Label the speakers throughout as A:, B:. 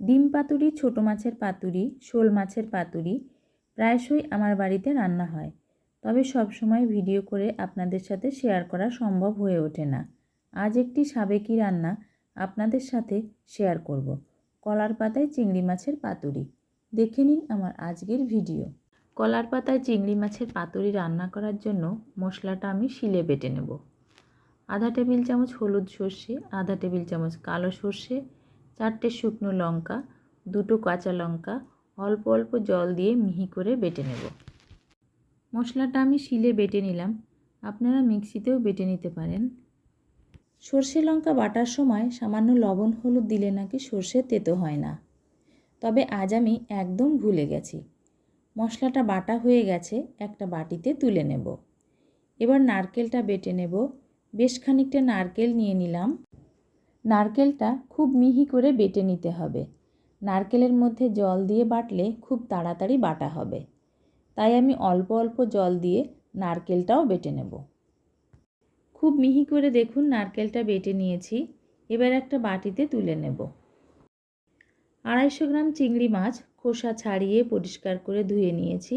A: ডিম পাতুরি, ছোটো মাছের পাতুরি, শোল মাছের পাতুরি প্রায়শই আমার বাড়িতে রান্না হয়, তবে সব সময় ভিডিও করে আপনাদের সাথে শেয়ার করা সম্ভব হয়ে ওঠে না। আজ একটি সাবেকি রান্না আপনাদের সাথে শেয়ার করব, কলার পাতায় চিংড়ি মাছের পাতুরি। দেখে নিন আমার আজকের ভিডিও। কলার পাতায় চিংড়ি মাছের পাতুরি রান্না করার জন্য মশলাটা আমি শিলে বেটে নেব। আধা টেবিল চামচ হলুদ সর্ষে, আধা টেবিল চামচ কালো সর্ষে, 4টে শুকনো লঙ্কা, 2টো কাঁচা লঙ্কা অল্প অল্প জল দিয়ে মিহি করে বেটে নেব। মশলাটা আমি শিলে বেটে নিলাম, আপনারা মিক্সিতেও বেটে নিতে পারেন। সর্ষে লঙ্কা বাটার সময় সামান্য লবণ হলুদ দিলে নাকি সর্ষে তেতো হয় না, তবে আজ আমি একদম ভুলে গেছি। মশলাটা বাটা হয়ে গেছে, একটা বাটিতে তুলে নেব। এবার নারকেলটা বেটে নেব। বেশ খানিকটা নারকেল নিয়ে নিলাম। নারকেলটা খুব মিহি করে বেটে নিতে হবে। নারকেলের মধ্যে জল দিয়ে বাটলে খুব তাড়াতাড়ি বাটা হবে, তাই আমি অল্প অল্প জল দিয়ে নারকেলটাও বেটে নেব। খুব মিহি করে দেখুন নারকেলটা বেটে নিয়েছি। এবার একটা বাটিতে তুলে নেব। 250 গ্রাম চিংড়ি মাছ খোসা ছাড়িয়ে পরিষ্কার করে ধুয়ে নিয়েছি।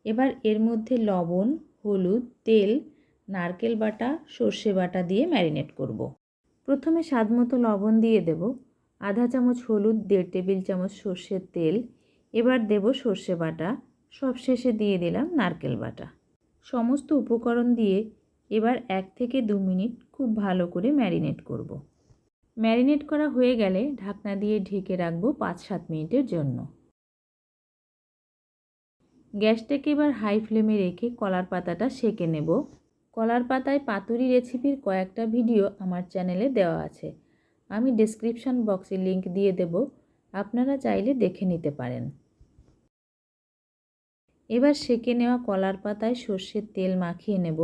A: এবার এর মধ্যে লবণ, হলুদ, তেল, নারকেল বাটা, সর্ষে বাটা দিয়ে ম্যারিনেট করব। প্রথমে স্বাদমতো লবণ দিয়ে দেব, আধা চামচ হলুদ, 1.5 টেবিল চামচ সর্ষের তেল। এবার দেব সর্ষে বাটা, সবশেষে দিয়ে দিলাম নারকেল বাটা। সমস্ত উপকরণ দিয়ে এবার 1 থেকে 2 মিনিট খুব ভালো করে ম্যারিনেট করব। ম্যারিনেট করা হয়ে গেলে ঢাকনা দিয়ে ঢেকে রাখবো 5-7 মিনিটের জন্য। গ্যাসটাকে এবার হাই ফ্লেমে রেখে কলার পাতাটা সেঁকে নেব। কলার পাতায় পাতুরি রেসিপির কয়েকটা ভিডিও আমার চ্যানেলে দেওয়া আছে, আমি ডেসক্রিপশন বক্সে লিংক দিয়ে দেব, আপনারা চাইলে দেখে নিতে পারেন। এবার সেঁকে নেওয়া কলার পাতায় সর্ষের তেল মাখিয়ে নেব।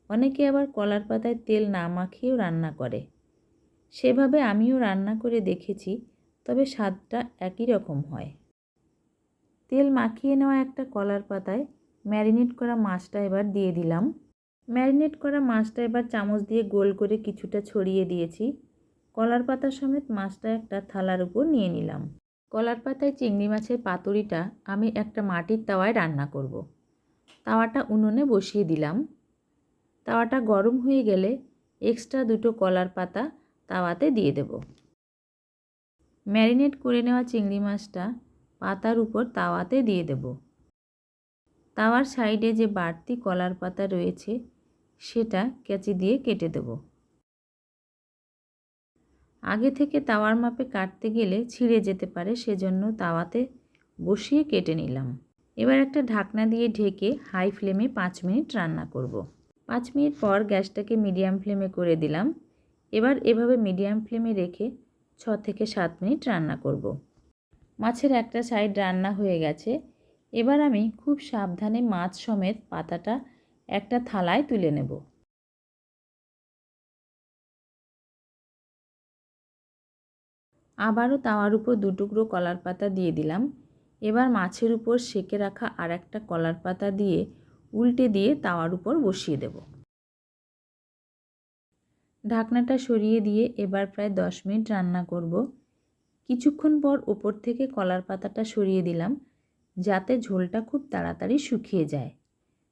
A: অনেকে আবার কলার পাতায় তেল না মাখিয়েও রান্না করে, সেভাবে আমিও রান্না করে দেখেছি, তবে স্বাদটা একই রকম হয়। তেল মাখিয়ে নেওয়া একটা কলার পাতায় ম্যারিনেট করা মাছটা এবার দিয়ে দিলাম। ম্যারিনেট করা মাছটা এবার চামচ দিয়ে গোল করে কিছুটা ছড়িয়ে দিয়েছি। কলার পাতা সমেত মাছটা একটা থালার উপর নিয়ে নিলাম। কলার পাতায় চিংড়ি মাছের পাতুরিটা আমি একটা মাটির তাওয়ায় রান্না করব। তাওয়াটা উনুনে বসিয়ে দিলাম। তাওয়াটা গরম হয়ে গেলে এক্সট্রা 2টো কলার পাতা তাওয়াতে দিয়ে দেব। ম্যারিনেট করে নেওয়া চিংড়ি মাছটা পাতার উপর তাওয়াতে দিয়ে দেব। তাওয়ার সাইডে যে বাড়তি কলার পাতা রয়েছে সেটা কেচি দিয়ে কেটে দেব। আগে থেকে তাওয়ার মাপে কাটতে গেলে ছিঁড়ে যেতে পারে, সেজন্য তাওয়াতে বসিয়ে কেটে নিলাম। এবার একটা ঢাকনা দিয়ে ঢেকে হাই ফ্লেমে 5 মিনিট রান্না করব। 5 মিনিট পর গ্যাসটাকে মিডিয়াম ফ্লেমে করে দিলাম। এবার এভাবে মিডিয়াম ফ্লেমে রেখে 6 থেকে 7 মিনিট রান্না করব। মাছের একটা সাইড রান্না হয়ে গেছে। এবার আমি খুব সাবধানে মাছ সমেত পাতাটা একটা থালায় তুলে নেব। আবারও তাওয়ার উপর 2 টুকরো কলার পাতা দিয়ে দিলাম। এবার মাছের উপর সেঁকে রাখা আর একটা কলার পাতা দিয়ে উল্টে দিয়ে তাওয়ার উপর বসিয়ে দেব। ঢাকনাটা সরিয়ে দিয়ে এবার প্রায় 10 মিনিট রান্না করব। কিছুক্ষণ পর ওপর থেকে কলার পাতাটা সরিয়ে দিলাম, যাতে ঝোলটা খুব তাড়াতাড়ি শুকিয়ে যায়।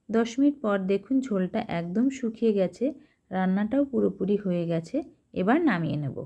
A: 10 মিনিট পর দেখুন ঝোলটা একদম শুকিয়ে গেছে, রান্নাটাও পুরোপুরি হয়ে গেছে। এবার নামিয়ে নেব।